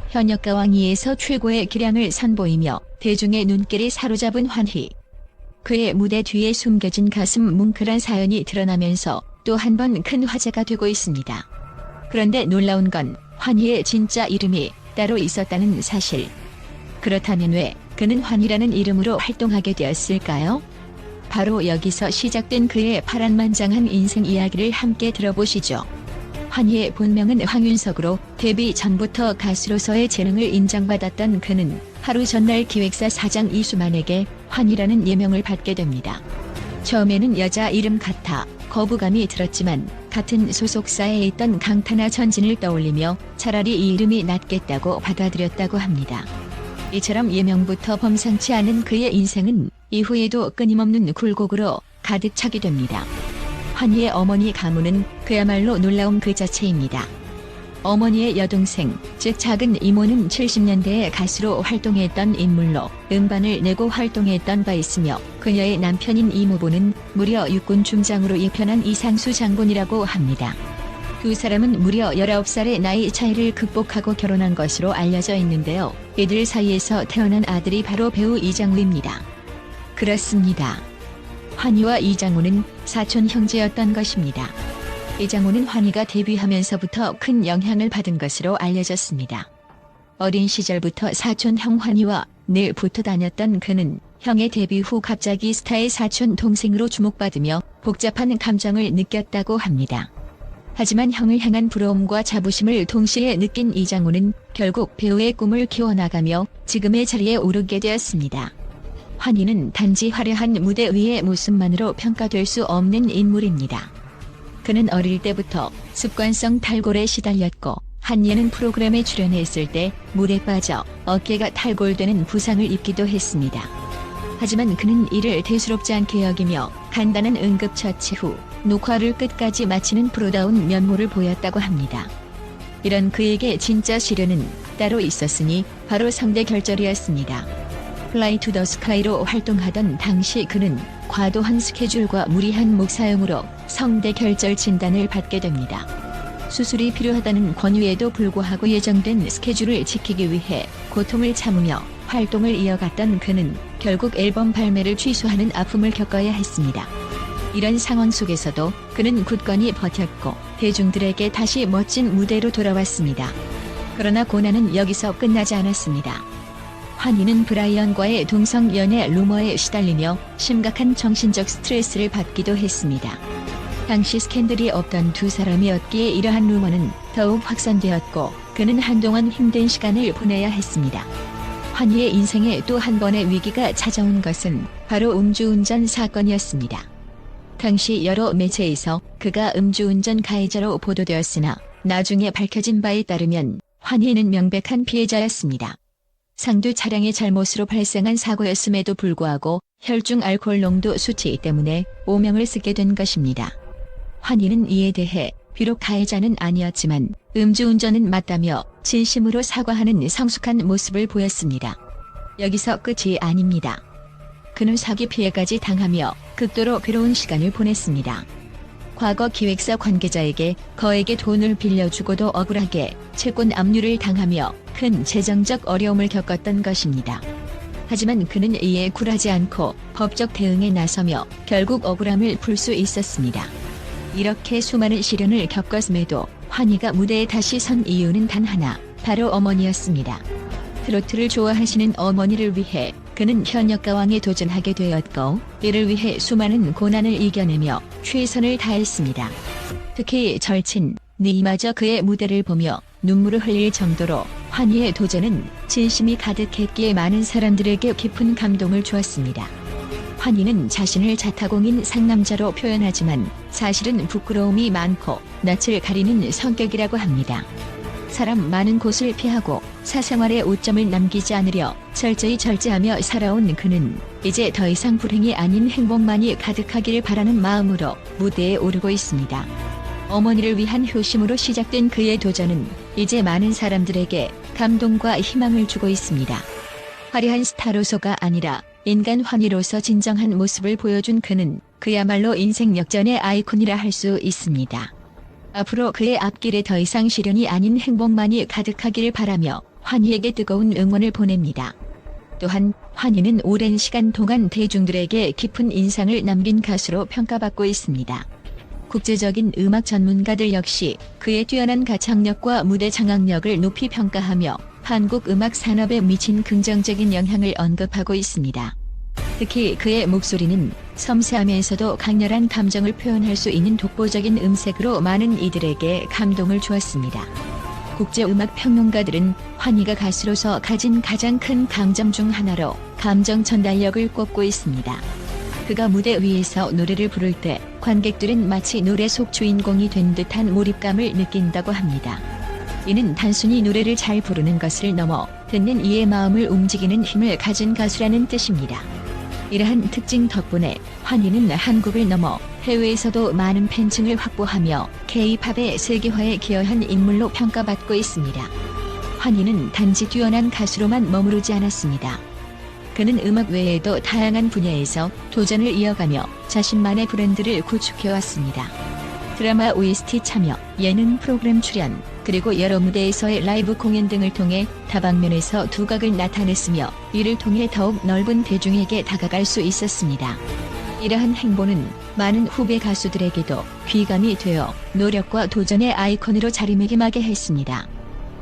현역가왕이에서 최고의 기량을 선보이며 대중의 눈길이 사로잡은 환희. 그의 무대 뒤에 숨겨진 가슴 뭉클한 사연이 드러나면서 또 한 번 큰 화제가 되고 있습니다. 그런데 놀라운 건 환희의 진짜 이름이 따로 있었다는 사실. 그렇다면 왜 그는 환희라는 이름으로 활동하게 되었을까요? 바로 여기서 시작된 그의 파란만장한 인생 이야기를 함께 들어보시죠. 환희의 본명은 황윤석으로 데뷔 전부터 가수로서의 재능을 인정받았던 그는 하루 전날 기획사 사장 이수만에게 환희라는 예명을 받게 됩니다. 처음에는 여자 이름 같아 거부감이 들었지만 같은 소속사에 있던 강타나 천진을 떠올리며 차라리 이 이름이 낫겠다고 받아들였다고 합니다. 이처럼 예명부터 범상치 않은 그의 인생은 이후에도 끊임없는 굴곡으로 가득 차게 됩니다. 환희의 어머니 가문은 그야말로 놀라움 그 자체입니다. 어머니의 여동생, 즉 작은 이모는 70년대에 가수로 활동했던 인물로 음반을 내고 활동했던 바 있으며 그녀의 남편인 이모부는 무려 육군 중장으로 입현한 이상수 장군이라고 합니다. 두 사람은 무려 19살의 나이 차이를 극복하고 결혼한 것으로 알려져 있는데요. 이들 사이에서 태어난 아들이 바로 배우 이장우입니다. 그렇습니다. 환희와 이장우는 사촌 형제였던 것입니다. 이장우는 환희가 데뷔하면서부터 큰 영향을 받은 것으로 알려졌습니다. 어린 시절부터 사촌 형 환희와 늘 붙어 다녔던 그는 형의 데뷔 후 갑자기 스타의 사촌 동생으로 주목받으며 복잡한 감정을 느꼈다고 합니다. 하지만 형을 향한 부러움과 자부심을 동시에 느낀 이장우는 결국 배우의 꿈을 키워나가며 지금의 자리에 오르게 되었습니다. 환희는 단지 화려한 무대 위의 모습만으로 평가될 수 없는 인물입니다. 그는 어릴 때부터 습관성 탈골에 시달렸고 한 예능 프로그램에 출연했을 때 물에 빠져 어깨가 탈골되는 부상을 입기도 했습니다. 하지만 그는 이를 대수롭지 않게 여기며 간단한 응급처치 후 녹화를 끝까지 마치는 프로다운 면모를 보였다고 합니다. 이런 그에게 진짜 시련은 따로 있었으니 바로 성대 결절이었습니다. 플라이 투 더 스카이로 활동하던 당시 그는 과도한 스케줄과 무리한 목 사용으로 성대 결절 진단을 받게 됩니다. 수술이 필요하다는 권유에도 불구하고 예정된 스케줄을 지키기 위해 고통을 참으며 활동을 이어갔던 그는 결국 앨범 발매를 취소하는 아픔을 겪어야 했습니다. 이런 상황 속에서도 그는 굳건히 버텼고 대중들에게 다시 멋진 무대로 돌아왔습니다. 그러나 고난은 여기서 끝나지 않았습니다. 환희는 브라이언과의 동성 연애 루머에 시달리며 심각한 정신적 스트레스를 받기도 했습니다. 당시 스캔들이 없던 두 사람이었기에 이러한 루머는 더욱 확산되었고 그는 한동안 힘든 시간을 보내야 했습니다. 환희의 인생에 또 한 번의 위기가 찾아온 것은 바로 음주운전 사건이었습니다. 당시 여러 매체에서 그가 음주운전 가해자로 보도되었으나 나중에 밝혀진 바에 따르면 환희는 명백한 피해자였습니다. 상두 차량의 잘못으로 발생한 사고였음에도 불구하고 혈중 알코올 농도 수치 때문에 오명을 쓰게 된 것입니다. 환희는 이에 대해 비록 가해자는 아니었지만 음주운전은 맞다며 진심으로 사과하는 성숙한 모습을 보였습니다. 여기서 끝이 아닙니다. 그는 사기 피해까지 당하며 극도로 괴로운 시간을 보냈습니다. 과거 기획사 관계자에게 거액의 돈을 빌려주고도 억울하게 채권 압류를 당하며 큰 재정적 어려움을 겪었던 것입니다. 하지만 그는 이에 굴하지 않고 법적 대응에 나서며 결국 억울함을 풀 수 있었습니다. 이렇게 수많은 시련을 겪었음에도 환희가 무대에 다시 선 이유는 단 하나, 바로 어머니였습니다. 트로트를 좋아하시는 어머니를 위해 그는 현역가왕에 도전하게 되었고 이를 위해 수많은 고난을 이겨내며 최선을 다했습니다. 특히 절친 니마저 그의 무대를 보며 눈물을 흘릴 정도로 환희의 도전은 진심이 가득했기에 많은 사람들에게 깊은 감동을 주었습니다. 환희는 자신을 자타공인 상남자로 표현하지만 사실은 부끄러움이 많고 낯을 가리는 성격이라고 합니다. 사람 많은 곳을 피하고 사생활에 오점을 남기지 않으려 철저히 절제하며 살아온 그는 이제 더 이상 불행이 아닌 행복만이 가득하기를 바라는 마음으로 무대에 오르고 있습니다. 어머니를 위한 효심으로 시작된 그의 도전은 이제 많은 사람들에게 감동과 희망을 주고 있습니다. 화려한 스타로서가 아니라 인간 환희로서 진정한 모습을 보여준 그는 그야말로 인생 역전의 아이콘이라 할 수 있습니다. 앞으로 그의 앞길에 더 이상 시련이 아닌 행복만이 가득하기를 바라며 환희에게 뜨거운 응원을 보냅니다. 또한 환희는 오랜 시간 동안 대중들에게 깊은 인상을 남긴 가수로 평가받고 있습니다. 국제적인 음악 전문가들 역시 그의 뛰어난 가창력과 무대 장악력을 높이 평가하며 한국 음악 산업에 미친 긍정적인 영향을 언급하고 있습니다. 특히 그의 목소리는 섬세하면서도 강렬한 감정을 표현할 수 있는 독보적인 음색으로 많은 이들에게 감동을 주었습니다. 국제음악 평론가들은 환희가 가수로서 가진 가장 큰 강점 중 하나로 감정 전달력을 꼽고 있습니다. 그가 무대 위에서 노래를 부를 때 관객들은 마치 노래 속 주인공이 된 듯한 몰입감을 느낀다고 합니다. 이는 단순히 노래를 잘 부르는 것을 넘어 듣는 이의 마음을 움직이는 힘을 가진 가수라는 뜻입니다. 이러한 특징 덕분에 환희는 한국을 넘어 해외에서도 많은 팬층을 확보하며 K-팝의 세계화에 기여한 인물로 평가받고 있습니다. 환희는 단지 뛰어난 가수로만 머무르지 않았습니다. 그는 음악 외에도 다양한 분야에서 도전을 이어가며 자신만의 브랜드를 구축해왔습니다. 드라마 OST 참여, 예능 프로그램 출연, 그리고 여러 무대에서의 라이브 공연 등을 통해 다방면에서 두각을 나타냈으며 이를 통해 더욱 넓은 대중에게 다가갈 수 있었습니다. 이러한 행보는 많은 후배 가수들에게도 귀감이 되어 노력과 도전의 아이콘으로 자리매김하게 했습니다.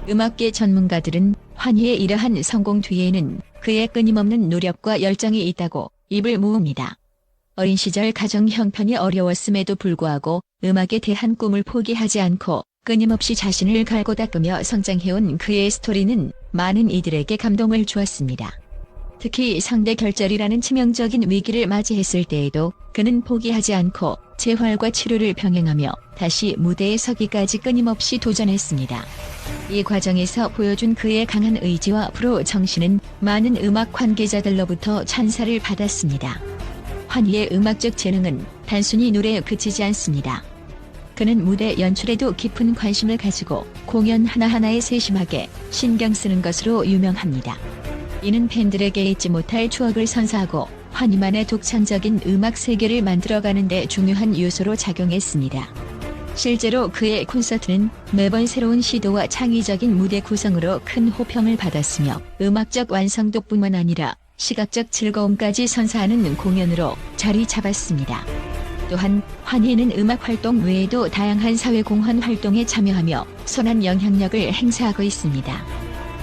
음악계 전문가들은 환희의 이러한 성공 뒤에는 그의 끊임없는 노력과 열정이 있다고 입을 모읍니다. 어린 시절 가정 형편이 어려웠음에도 불구하고 음악에 대한 꿈을 포기하지 않고 끊임없이 자신을 갈고 닦으며 성장해온 그의 스토리는 많은 이들에게 감동을 주었습니다. 특히 상대 결절이라는 치명적인 위기를 맞이했을 때에도 그는 포기하지 않고 재활과 치료를 병행하며 다시 무대에 서기까지 끊임없이 도전했습니다. 이 과정에서 보여준 그의 강한 의지와 프로 정신은 많은 음악 관계자들로부터 찬사를 받았습니다. 환희의 음악적 재능은 단순히 노래에 그치지 않습니다. 그는 무대 연출에도 깊은 관심을 가지고 공연 하나하나에 세심하게 신경 쓰는 것으로 유명합니다. 이는 팬들에게 잊지 못할 추억을 선사하고 환희만의 독창적인 음악 세계를 만들어가는 데 중요한 요소로 작용했습니다. 실제로 그의 콘서트는 매번 새로운 시도와 창의적인 무대 구성으로 큰 호평을 받았으며 음악적 완성도뿐만 아니라 시각적 즐거움까지 선사하는 공연으로 자리 잡았습니다. 또한 환희는 음악 활동 외에도 다양한 사회공헌 활동에 참여하며 선한 영향력을 행사하고 있습니다.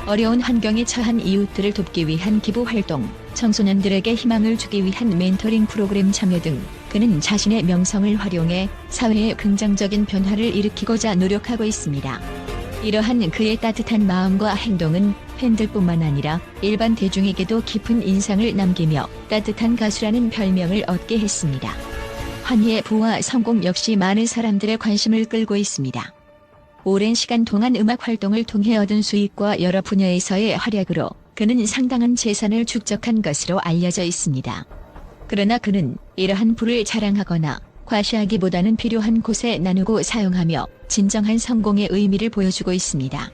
어려운 환경에 처한 이웃들을 돕기 위한 기부 활동, 청소년들에게 희망을 주기 위한 멘토링 프로그램 참여 등 그는 자신의 명성을 활용해 사회에 긍정적인 변화를 일으키고자 노력하고 있습니다. 이러한 그의 따뜻한 마음과 행동은 팬들뿐만 아니라 일반 대중에게도 깊은 인상을 남기며 따뜻한 가수라는 별명을 얻게 했습니다. 환희의 부와 성공 역시 많은 사람들의 관심을 끌고 있습니다. 오랜 시간 동안 음악 활동을 통해 얻은 수익과 여러 분야에서의 활약으로 그는 상당한 재산을 축적한 것으로 알려져 있습니다. 그러나 그는 이러한 부를 자랑하거나 과시하기보다는 필요한 곳에 나누고 사용하며 진정한 성공의 의미를 보여주고 있습니다.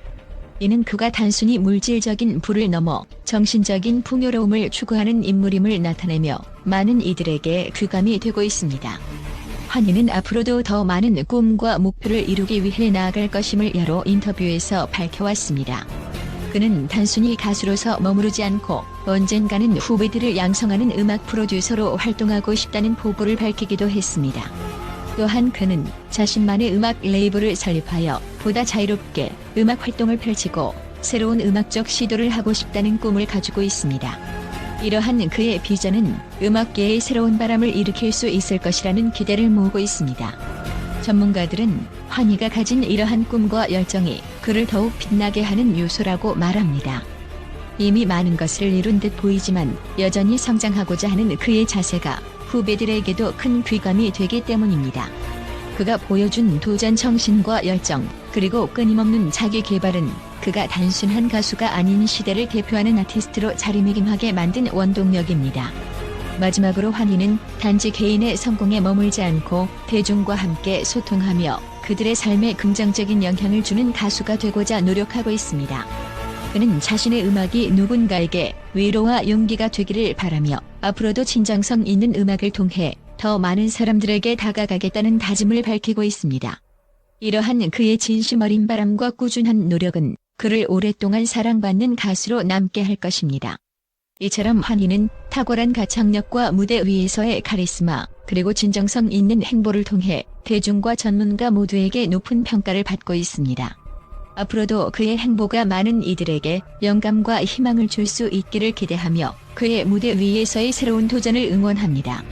이는 그가 단순히 물질적인 부를 넘어 정신적인 풍요로움을 추구하는 인물임을 나타내며 많은 이들에게 귀감이 되고 있습니다. 환희는 앞으로도 더 많은 꿈과 목표를 이루기 위해 나아갈 것임을 여러 인터뷰에서 밝혀왔습니다. 그는 단순히 가수로서 머무르지 않고 언젠가는 후배들을 양성하는 음악 프로듀서로 활동하고 싶다는 포부를 밝히기도 했습니다. 또한 그는 자신만의 음악 레이블을 설립하여 보다 자유롭게 음악 활동을 펼치고 새로운 음악적 시도를 하고 싶다는 꿈을 가지고 있습니다. 이러한 그의 비전은 음악계에 새로운 바람을 일으킬 수 있을 것이라는 기대를 모으고 있습니다. 전문가들은 환희가 가진 이러한 꿈과 열정이 그를 더욱 빛나게 하는 요소라고 말합니다. 이미 많은 것을 이룬 듯 보이지만 여전히 성장하고자 하는 그의 자세가 후배들에게도 큰 귀감이 되기 때문입니다. 그가 보여준 도전 정신과 열정, 그리고 끊임없는 자기 개발은 그가 단순한 가수가 아닌 시대를 대표하는 아티스트로 자리매김하게 만든 원동력입니다. 마지막으로 환희는 단지 개인의 성공에 머물지 않고 대중과 함께 소통하며 그들의 삶에 긍정적인 영향을 주는 가수가 되고자 노력하고 있습니다. 그는 자신의 음악이 누군가에게 위로와 용기가 되기를 바라며 앞으로도 진정성 있는 음악을 통해 더 많은 사람들에게 다가가겠다는 다짐을 밝히고 있습니다. 이러한 그의 진심 어린 바람과 꾸준한 노력은 그를 오랫동안 사랑받는 가수로 남게 할 것입니다. 이처럼 환희는 탁월한 가창력과 무대 위에서의 카리스마, 그리고 진정성 있는 행보를 통해 대중과 전문가 모두에게 높은 평가를 받고 있습니다. 앞으로도 그의 행보가 많은 이들에게 영감과 희망을 줄 수 있기를 기대하며 그의 무대 위에서의 새로운 도전을 응원합니다.